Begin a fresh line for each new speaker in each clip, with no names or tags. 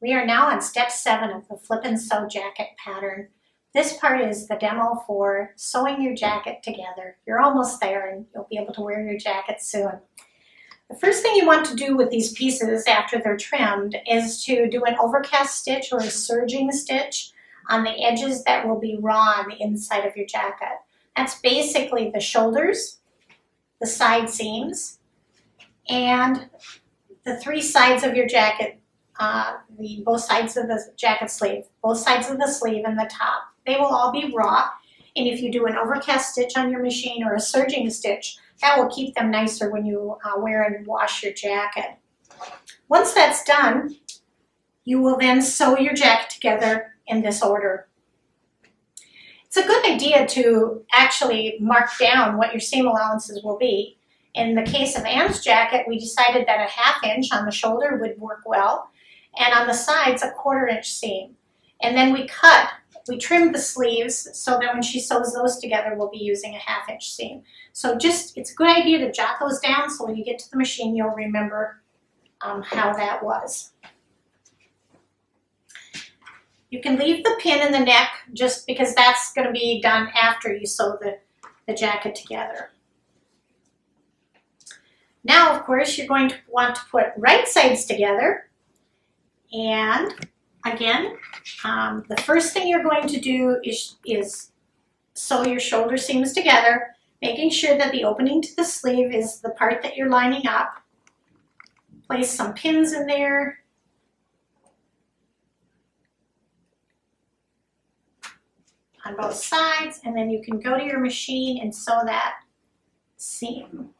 We are now on step 7 of the Flip and Sew jacket pattern. This part is the demo for sewing your jacket together. You're almost there and you'll be able to wear your jacket soon. The first thing you want to do with these pieces after they're trimmed is to do an overcast stitch or a serging stitch on the edges that will be raw on the inside of your jacket. That's basically the shoulders, the side seams, and the 3 sides of your jacket, both sides of the jacket sleeve, both sides of the sleeve and the top. They will all be raw, and if you do an overcast stitch on your machine or a serging stitch, that will keep them nicer when you wear and wash your jacket. Once that's done, you will then sew your jacket together in this order. It's a good idea to actually mark down what your seam allowances will be. In the case of Anne's jacket, we decided that a 1/2 inch on the shoulder would work well, and on the sides, a 1/4 inch seam. And then we trimmed the sleeves so that when she sews those together, we'll be using a 1/2 inch seam. So it's a good idea to jot those down so when you get to the machine, you'll remember how that was. You can leave the pin in the neck just because that's going to be done after you sew the jacket together. Now, of course, you're going to want to put right sides together. And again, the first thing you're going to do is sew your shoulder seams together, making sure that the opening to the sleeve is the part that you're lining up. Place some pins in there. On both sides, and then you can go to your machine and sew that seam.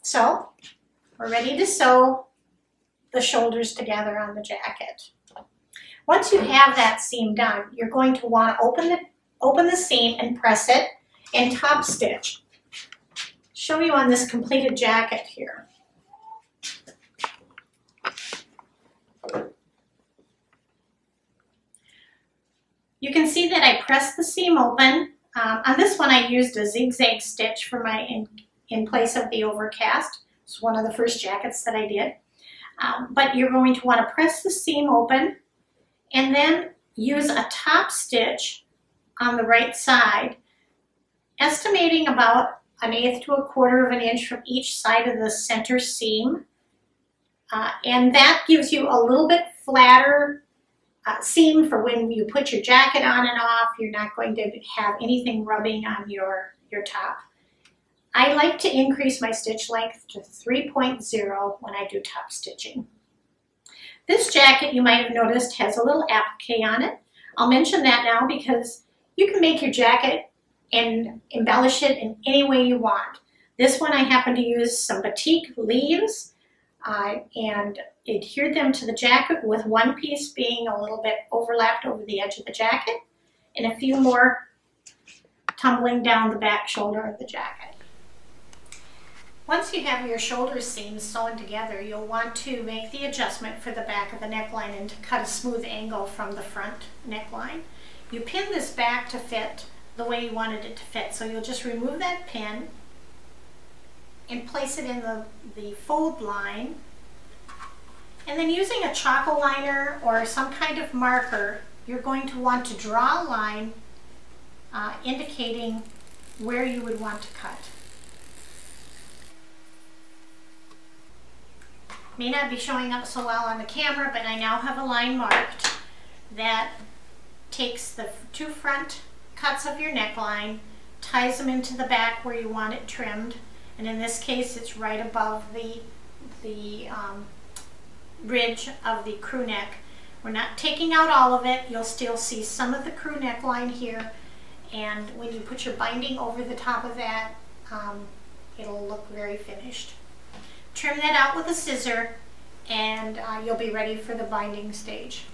So, we're ready to sew the shoulders together on the jacket. Once you have that seam done, you're going to want to open the seam and press it and top stitch. Show you on this completed jacket here. You can see that I pressed the seam open. On this one I used a zigzag stitch for my in place of the overcast. It's one of the first jackets that I did. But you're going to want to press the seam open and then use a top stitch on the right side, estimating about 1/8 to 1/4 inch from each side of the center seam. And that gives you a little bit flatter seam for when you put your jacket on and off. You're not going to have anything rubbing on your top. I like to increase my stitch length to 3.0 when I do top stitching. This jacket, you might have noticed, has a little applique on it. I'll mention that now because you can make your jacket and embellish it in any way you want. This one I happen to use some batik leaves and adhered them to the jacket, with one piece being a little bit overlapped over the edge of the jacket and a few more tumbling down the back shoulder of the jacket. Once you have your shoulder seams sewn together, you'll want to make the adjustment for the back of the neckline and to cut a smooth angle from the front neckline. You pin this back to fit the way you wanted it to fit. So you'll just remove that pin and place it in the fold line. And then using a chalk liner or some kind of marker, you're going to want to draw a line indicating where you would want to cut. May not be showing up so well on the camera, but I now have a line marked that takes the 2 front cuts of your neckline, ties them into the back where you want it trimmed, and in this case it's right above the ridge of the crew neck. We're not taking out all of it. You'll still see some of the crew neckline here, and when you put your binding over the top of that, it'll look very finished. Trim that out with a scissor and you'll be ready for the binding stage.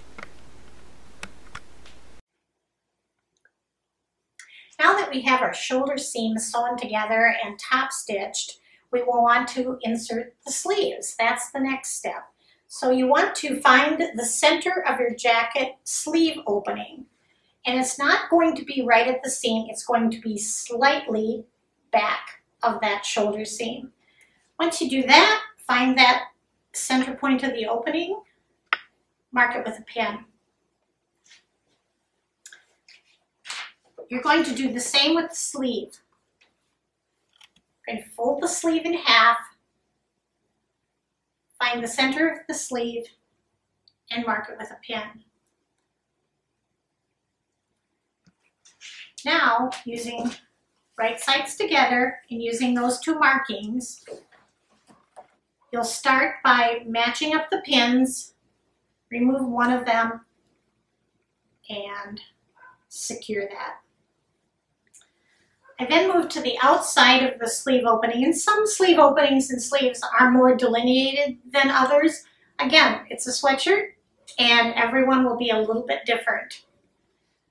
Now that we have our shoulder seams sewn together and top stitched, we will want to insert the sleeves. That's the next step. So you want to find the center of your jacket sleeve opening And it's not going to be right at the seam, it's going to be slightly back of that shoulder seam. Once you do that, find that center point of the opening, mark it with a pin. You're going to do the same with the sleeve. You're going to fold the sleeve in half, find the center of the sleeve, and mark it with a pin. Now, using right sides together and using those two markings, you'll start by matching up the pins, remove one of them, and secure that. I then move to the outside of the sleeve opening, and some sleeve openings and sleeves are more delineated than others. Again, it's a sweatshirt, and everyone will be a little bit different.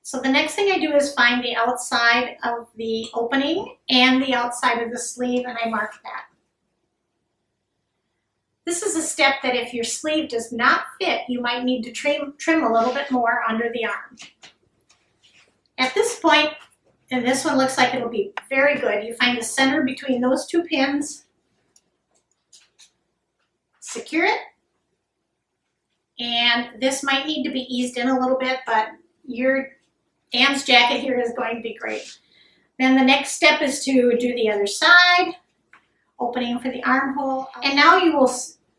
So the next thing I do is find the outside of the opening and the outside of the sleeve, and I mark that. This is a step that if your sleeve does not fit, you might need to trim a little bit more under the arm. At this point, and this one looks like it'll be very good, you find the center between those two pins, secure it, and this might need to be eased in a little bit, but Anne's jacket here is going to be great. Then the next step is to do the other side, opening for the armhole, and now you will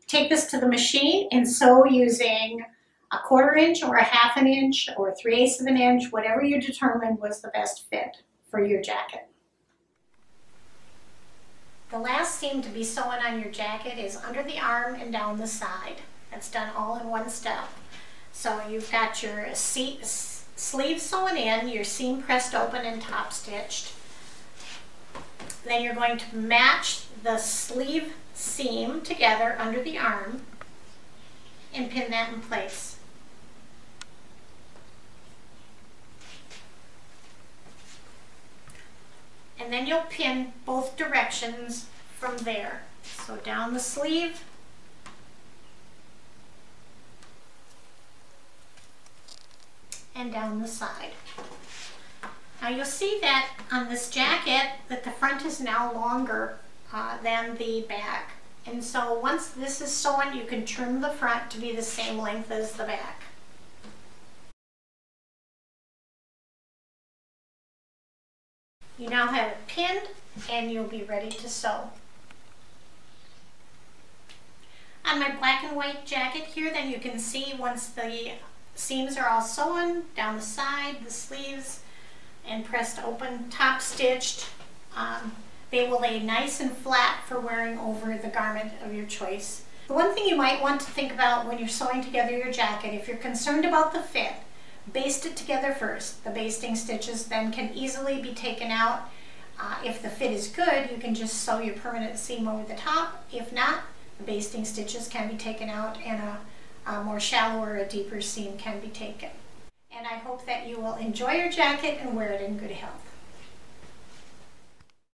take this to the machine and sew using a 1/4 inch or a 1/2 inch or 3/8 of an inch, whatever you determined was the best fit for your jacket. The last seam to be sewn on your jacket is under the arm and down the side. That's done all in one step. So you've got your sleeve sewn in, your seam pressed open and top stitched. Then you're going to match the sleeve seam together under the arm and pin that in place. And then you'll pin both directions from there. So down the sleeve and down the side. Now you'll see that on this jacket that the front is now longer than the back. And so once this is sewn, you can trim the front to be the same length as the back. You now have it pinned and you'll be ready to sew. On my black and white jacket here, then you can see once the seams are all sewn down the side, the sleeves, and pressed open, top stitched, they will lay nice and flat for wearing over the garment of your choice. The one thing you might want to think about when you're sewing together your jacket, if you're concerned about the fit, baste it together first. The basting stitches then can easily be taken out. If the fit is good, you can just sew your permanent seam over the top. If not, the basting stitches can be taken out and a more shallow or a deeper seam can be taken. And I hope that you will enjoy your jacket and wear it in good health.